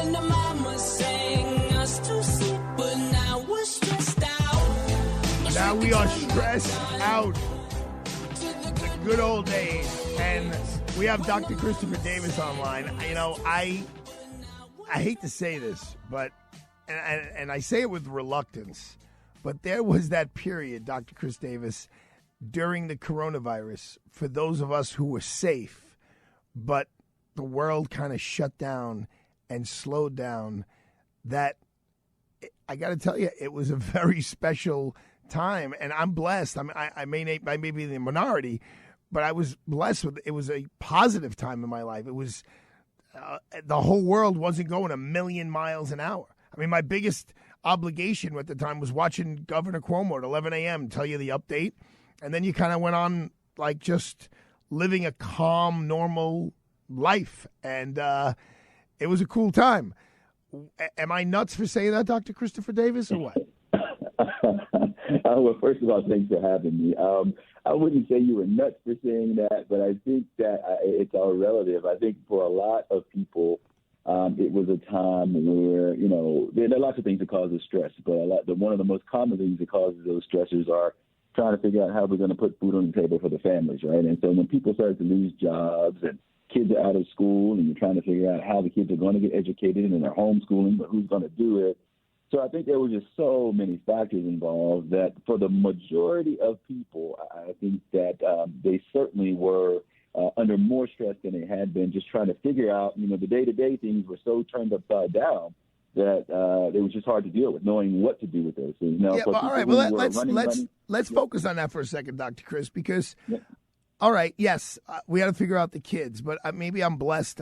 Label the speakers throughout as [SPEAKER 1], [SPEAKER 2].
[SPEAKER 1] when the mama sang us to sleep, but now we're stressed out.
[SPEAKER 2] Now we are stressed out. The good old days. And we have Dr. Christopher Davis online. You know, I hate to say this, but, and I say it with reluctance, but there was that period, Dr. Chris Davis, during the coronavirus, for those of us who were safe, but the world kind of shut down and slowed down, that I got to tell you, it was a very special time, and I'm blessed. I mean, I may be in the minority, but I was blessed with it. Was a positive time in my life. It was the whole world wasn't going a million miles an hour. I mean, my biggest obligation at the time was watching Governor Cuomo at 11 a.m. tell you the update, and then you kind of went on like just living a calm, normal life, and it was a cool time. Am I nuts for saying that, Dr. Christopher Davis, or what?
[SPEAKER 3] Well, first of all, thanks for having me. I wouldn't say you were nuts for saying that, but I think that it's all relative. I think for a lot of people, it was a time where, you know, there are lots of things that cause stress, but one of the most common things that causes those stressors are trying to figure out how we're going to put food on the table for the families, right? And so when people start to lose jobs and kids are out of school and you're trying to figure out how the kids are going to get educated and they're homeschooling, but who's going to do it? So I think there were just so many factors involved that for the majority of people, I think that they certainly were under more stress than they had been, just trying to figure out, you know, the day-to-day things were so turned upside down that it was just hard to deal with, knowing what to do with those things. Now,
[SPEAKER 2] yeah, well, all right. Well, let's focus on that for a second, Dr. Chris, because, all right, yes, we got to figure out the kids, but maybe I'm blessed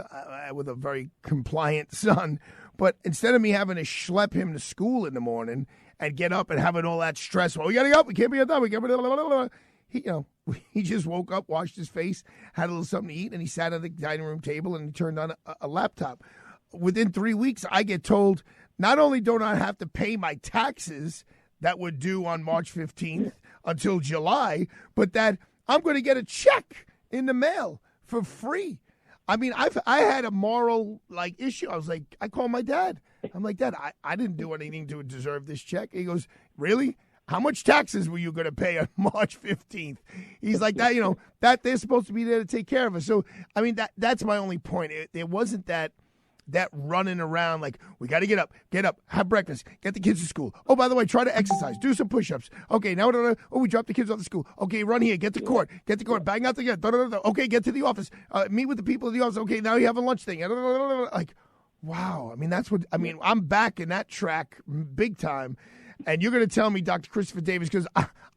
[SPEAKER 2] with a very compliant son. But instead of me having to schlep him to school in the morning and get up and having all that stress, well, we got to go, we can't be done, we can't be, he just woke up, washed his face, had a little something to eat, and he sat at the dining room table and turned on a laptop. Within 3 weeks, I get told, not only don't I have to pay my taxes that were due on March 15th until July, but that I'm going to get a check in the mail for free. I mean, I had a moral issue. I was like, I called my dad. I'm like, Dad, I didn't do anything to deserve this check. He goes, really? How much taxes were you going to pay on March 15th? He's like, that, that they're supposed to be there to take care of us. So, I mean, that's my only point. There wasn't that running around like, we got to get up, have breakfast, get the kids to school. Oh, by the way, try to exercise, do some push-ups. Okay, now we dropped the kids off to school. Okay, run here, get to court, bang out the gate. Okay, get to the office, meet with the people in the office. Okay, now you have a lunch thing. Like, wow. I mean, I'm back in that track big time. And you're going to tell me, Dr. Christopher Davis, because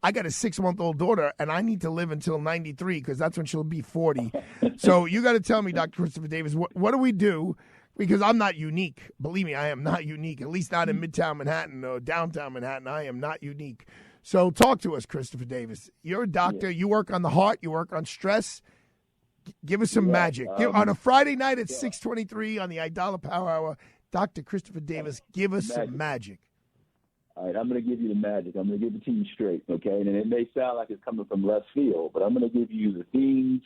[SPEAKER 2] I got a 6-month-old daughter, and I need to live until 93 because that's when she'll be 40. So you got to tell me, Dr. Christopher Davis, what do we do? Because I'm not unique. Believe me, I am not unique, at least not in Midtown Manhattan or downtown Manhattan. I am not unique. So talk to us, Christopher Davis. You're a doctor. You work on the heart. You work on stress. Give us some magic. On a Friday night at 6:23 on the Aidala Power Hour, Dr. Christopher Davis, give us some magic.
[SPEAKER 3] All right, I'm going to give you the magic. I'm going to give it to you straight, okay? And it may sound like it's coming from left field, but I'm going to give you the things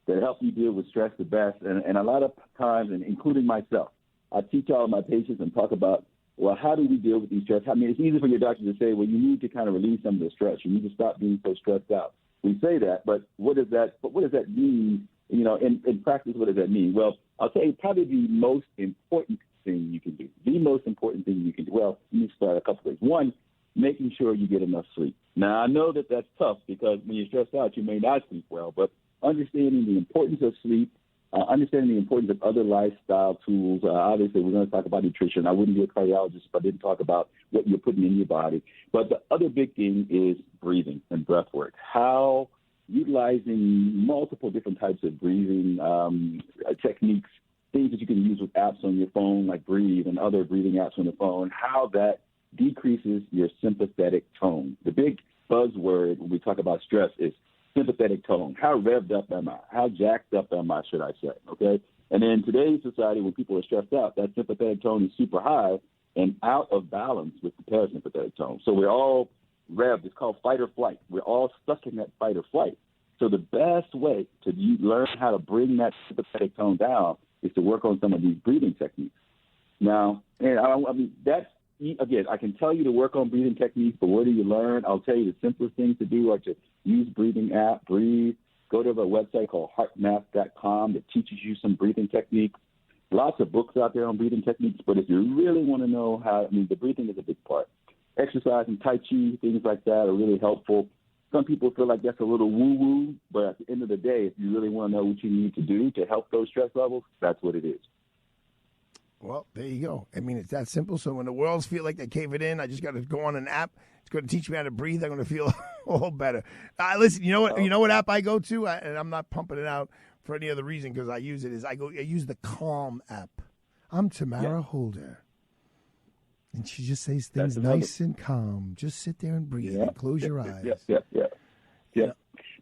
[SPEAKER 3] that help you deal with stress the best. And a lot of times, and including myself, I teach all of my patients and talk about, well, how do we deal with these stress? I mean, it's easy for your doctor to say, well, you need to kind of release some of the stress. You need to stop being so stressed out. We say that, but what does that mean? In practice, what does that mean? Well, I'll tell you probably the most important thing you can do. The most important thing you can do. Well, let me start a couple ways. One, making sure you get enough sleep. Now, I know that that's tough because when you're stressed out, you may not sleep well, but understanding the importance of sleep, understanding the importance of other lifestyle tools. Obviously, we're going to talk about nutrition. I wouldn't be a cardiologist if I didn't talk about what you're putting in your body. But the other big thing is breathing and breath work. How utilizing multiple different types of breathing techniques, things that you can use with apps on your phone like Breathe and other breathing apps on the phone, how that decreases your sympathetic tone. The big buzzword when we talk about stress is sympathetic tone. How revved up am I? How jacked up am I, should I say, okay? And in today's society, when people are stressed out, that sympathetic tone is super high and out of balance with the parasympathetic tone. So we're all revved. It's called fight or flight. We're all stuck in that fight or flight. So the best way to learn how to bring that sympathetic tone down is to work on some of these breathing techniques. Now, and I mean, that's, again, I can tell you to work on breathing techniques, but where do you learn? I'll tell you the simplest things to do are to use breathing app, breathe. Go to a website called heartmath.com that teaches you some breathing techniques. Lots of books out there on breathing techniques, but if you really want to know how, I mean, the breathing is a big part. Exercise and Tai Chi, things like that are really helpful. Some people feel like that's a little woo-woo, but at the end of the day, if you really want to know what you need to do to help those stress levels, that's what it is.
[SPEAKER 2] Well, there you go. I mean, it's that simple. So when the worlds feel like they're caving in, I just got to go on an app. It's going to teach me how to breathe. I'm going to feel a little better. Listen, you know what? You know what app I go to, and I'm not pumping it out for any other reason because I use it. I use the Calm app. I'm Tamara Holder, and she just says things nice and calm. Just sit there and breathe and close your eyes.
[SPEAKER 3] Yeah.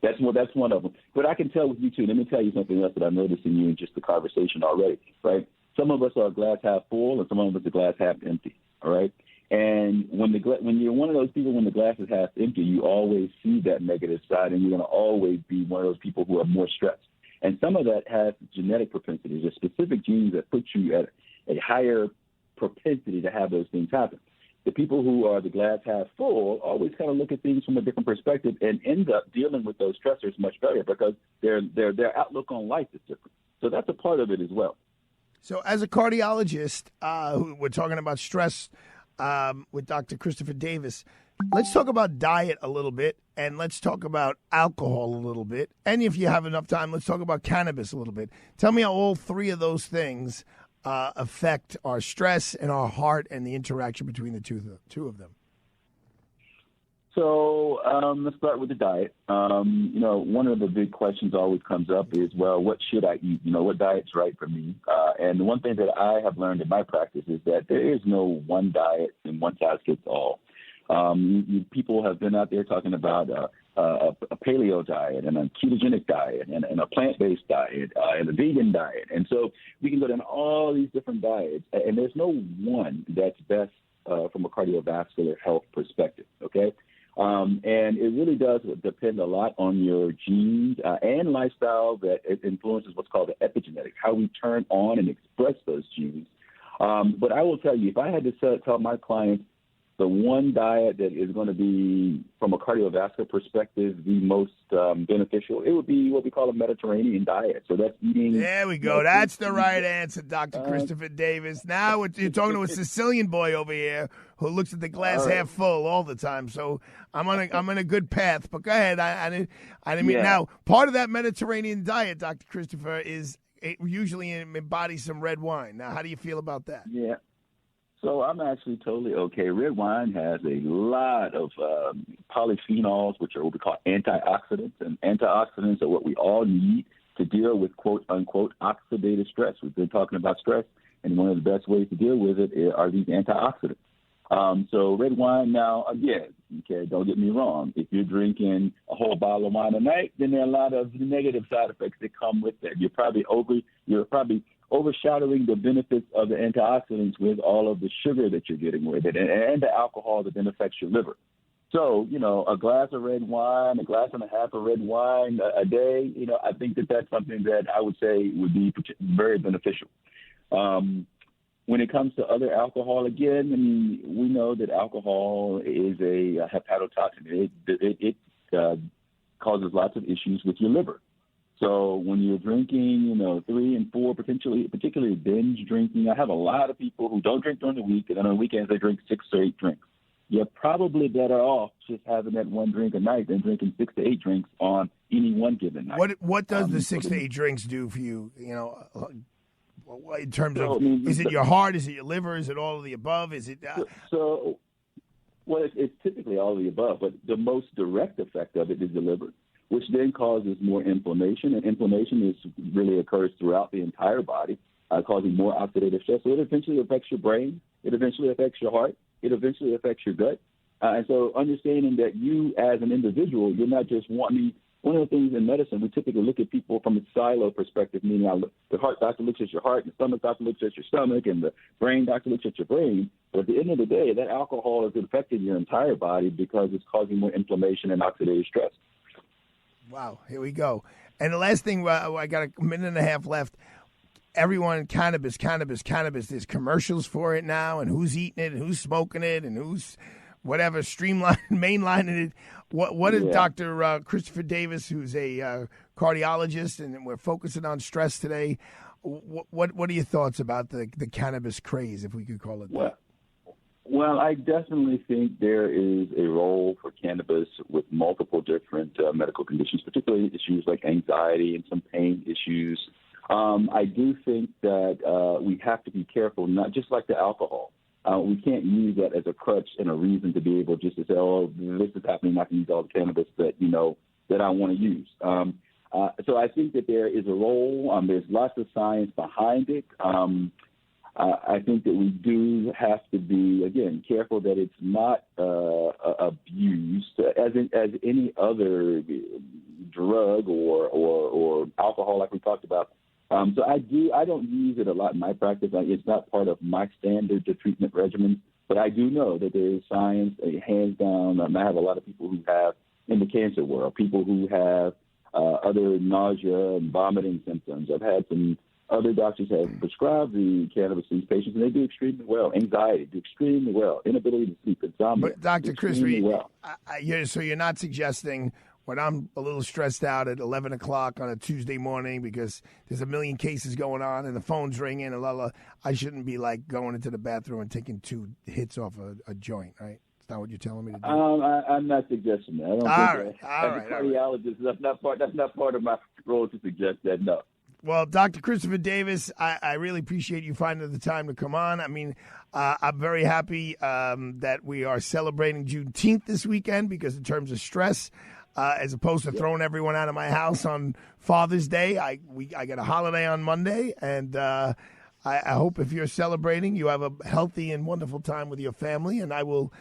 [SPEAKER 3] That's one of them. But I can tell with you too. Let me tell you something else that I noticed in you in just the conversation already. Right. Some of us are glass half full, and some of us are glass half empty. All right. And when you're one of those people, when the glass is half empty, you always see that negative side, and you're going to always be one of those people who are more stressed. And some of that has genetic propensities. There's specific genes that put you at a higher propensity to have those things happen. The people who are the glass half full always kind of look at things from a different perspective and end up dealing with those stressors much better because their outlook on life is different. So that's a part of it as well.
[SPEAKER 2] So as a cardiologist, we're talking about stress with Dr. Christopher Davis. Let's talk about diet a little bit, and let's talk about alcohol a little bit. And if you have enough time, let's talk about cannabis a little bit. Tell me how all three of those things affect our stress and our heart and the interaction between the two of them.
[SPEAKER 3] So let's start with the diet. One of the big questions always comes up is, well, what should I eat? What diet's right for me? And the one thing that I have learned in my practice is that there is no one diet and one size fits all. People have been out there talking about a paleo diet and a ketogenic diet and a plant-based diet and a vegan diet. And so we can go down all these different diets, and there's no one that's best from a cardiovascular health perspective, okay? And it really does depend a lot on your genes and lifestyle that influences what's called the epigenetics, how we turn on and express those genes. But I will tell you, if I had to tell my clients the one diet that is going to be, from a cardiovascular perspective, the most beneficial, it would be what we call a Mediterranean diet. So that's eating.
[SPEAKER 2] There we go. That's the right answer, Dr. Christopher Davis. Now you're talking to a Sicilian boy over here who looks at the glass half full all the time. So I'm on a good path. But go ahead. I didn't mean. Now, part of that Mediterranean diet, Dr. Christopher, is it usually embodies some red wine. Now, how do you feel about that?
[SPEAKER 3] Yeah. So I'm actually totally okay. Red wine has a lot of polyphenols, which are what we call antioxidants, and antioxidants are what we all need to deal with quote-unquote oxidative stress. We've been talking about stress, and one of the best ways to deal with it are these antioxidants. So red wine now, again, okay, don't get me wrong. If you're drinking a whole bottle of wine a night, then there are a lot of negative side effects that come with that. You're probably overshadowing the benefits of the antioxidants with all of the sugar that you're getting with it and the alcohol that then affects your liver. So, a glass of red wine, a glass and a half of red wine a day, I think that's something that I would say would be very beneficial. When it comes to other alcohol, again, I mean, we know that alcohol is a hepatotoxin. It causes lots of issues with your liver. So when you're drinking, 3 and 4, particularly binge drinking, I have a lot of people who don't drink during the week, and on the weekends they drink 6 to 8 drinks. You're probably better off just having that one drink a night than drinking 6 to 8 drinks on any one given night.
[SPEAKER 2] What does the 6 to 8 drinks do for you? In terms of, is it your heart? Is it your liver? Is it all of the above? Is it?
[SPEAKER 3] Well, it's typically all of the above, but the most direct effect of it is the liver, which then causes more inflammation, and inflammation really occurs throughout the entire body, causing more oxidative stress. So it eventually affects your brain. It eventually affects your heart. It eventually affects your gut. And so understanding that you as an individual, you're not just one of the things in medicine, we typically look at people from a silo perspective, meaning the heart doctor looks at your heart, the stomach doctor looks at your stomach, and the brain doctor looks at your brain. But at the end of the day, that alcohol is affecting your entire body because it's causing more inflammation and oxidative stress.
[SPEAKER 2] Wow, here we go. And the last thing, I got a minute and a half left. everyone, cannabis. There's commercials for it now, and who's eating it, and who's smoking it, and who's whatever mainlining it. What is Dr. Christopher Davis, who's a cardiologist, and we're focusing on stress today. What are your thoughts about the cannabis craze, if we could call it that?
[SPEAKER 3] Well, I definitely think there is a role for cannabis with multiple different medical conditions, particularly issues like anxiety and some pain issues. I do think that we have to be careful, not just like the alcohol. We can't use that as a crutch and a reason to be able just to say, oh, this is happening, I can use all the cannabis that I want to use. So I think that there is a role. There's lots of science behind it. I think that we do have to be, again, careful that it's not abused as any other drug or alcohol like we talked about. So I don't use it a lot in my practice. It's not part of my standard treatment regimen. But I do know that there is science, hands down. I have a lot of people who have, in the cancer world, people who have other nausea and vomiting symptoms. I've had some other doctors have prescribed the cannabis to these patients, and they do extremely well. Anxiety, do extremely well. Inability to sleep, insomnia.
[SPEAKER 2] But Dr. Chris,
[SPEAKER 3] well.
[SPEAKER 2] So you're not suggesting when I'm a little stressed out at 11 o'clock on a Tuesday morning because there's a million cases going on and the phone's ringing and I shouldn't be like going into the bathroom and taking 2 hits off a joint, right? That's not what you're telling me to do.
[SPEAKER 3] I'm not suggesting that. I don't think
[SPEAKER 2] all
[SPEAKER 3] as a cardiologist, that's not part of my role to suggest that. No.
[SPEAKER 2] Well, Dr. Christopher Davis, I really appreciate you finding the time to come on. I mean, I'm very happy that we are celebrating Juneteenth this weekend because in terms of stress, as opposed to throwing everyone out of my house on Father's Day, I get a holiday on Monday, and I hope if you're celebrating, you have a healthy and wonderful time with your family, and I will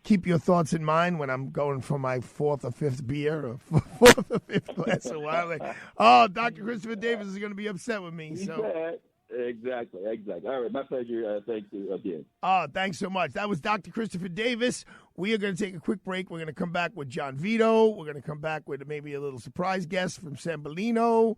[SPEAKER 2] keep your thoughts in mind when I'm going for my 4th or 5th beer or 4th or 5th glass of wine. Oh, Dr. Christopher Davis is going to be upset with me. So.
[SPEAKER 3] Exactly. All right, my pleasure. Thank you again.
[SPEAKER 2] Oh, thanks so much. That was Dr. Christopher Davis. We are going to take a quick break. We're going to come back with John Vito. We're going to come back with maybe a little surprise guest from San Bellino.